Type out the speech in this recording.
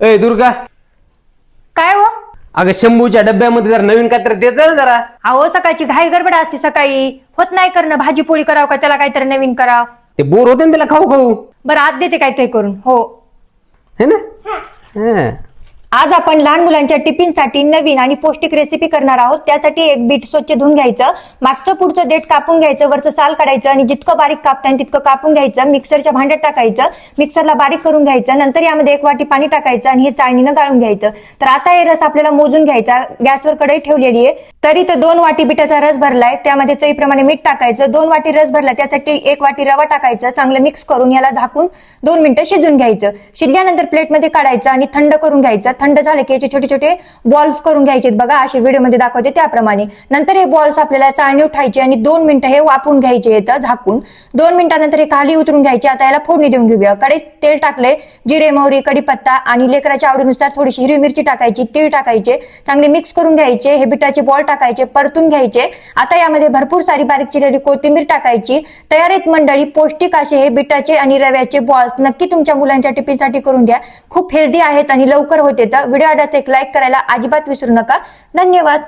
ए दुर्गा, काय हो? अगं शंभूच्या डब्यामध्ये जरा नवीन काहीतरी द्यायचं ना जरा. अहो सकाळची घाई गडबड असते, सकाळी होत नाही करणं. भाजी पोळी करावं का त्याला काहीतरी नवीन करावं. ते बोर होते ना त्याला खाऊ खाऊ, बरं आज देते काहीतरी करून. हो, है ना. हा. आज आपण लहान मुलांच्या टिफिनसाठी नवीन आणि पौष्टिक रेसिपी करणार आहोत. त्यासाठी एक बीट स्वच्छ धुवून घ्यायचं, मागचं पुढचं देठ कापून घ्यायचं, वरचं साल काढायचं आणि जितकं बारीक कापता येईल तितकं कापून घ्यायचं. मिक्सरच्या भांड्यात टाकायचं, मिक्सरला बारीक करून घ्यायचं. नंतर यामध्ये 1 वाटी पाणी टाकायचं आणि हे चाळणीनं गाळून घ्यायचं. तर आता हे रस आपल्याला मोजून घ्यायचा. गॅसवर कढई ठेवलेली आहे, तरी तर 2 वाटी बिटाचा रस भरलाय. त्यामध्ये चवीप्रमाणे मीठ टाकायचं. 2 वाटी रस भरला त्यासाठी 1 वाटी रवा टाकायचं. चांगलं मिक्स करून याला झाकून 2 मिनिटं शिजून घ्यायचं. शिजल्यानंतर प्लेटमध्ये काढायचं आणि थंड करून घ्यायचं. थंड झाले की याचे छोटे छोटे बॉल्स करून घ्यायचे बघा, असे व्हिडिओमध्ये दाखवते त्याप्रमाणे. नंतर हे बॉल्स आपल्याला चाळणी उठायचे आणि 2 मिनिटं हे वाफून घ्यायचे येतं झाकून. 2 मिनिटानंतर हे खाली उतरून घ्यायचे. आता याला फोडणी देऊन घेऊया. कढईत तेल टाकले, जिरे मोहरी कढीपत्ता आणि लेकराच्या आवडीनुसार थोडीशी हिरवी मिरची टाकायची, तीळ टाकायचे, चांगले मिक्स करून घ्यायचे. हे बिटाचे बॉल टाकायचे, परतून घ्यायचे. आता यामध्ये भरपूर सारी बारीक चिरलेली कोथिंबीर टाकायची. तयार आहेत मंडळी पौष्टिक असे हे बिटाचे आणि रव्याचे बॉल्स. नक्की तुमच्या मुलांच्या टिफिनसाठी करून द्या. खूप हेल्दी आहेत आणि लवकर होते. तर व्हिडिओ आवडल्यास एक लाईक करायला अजिबात विसरू नका. धन्यवाद.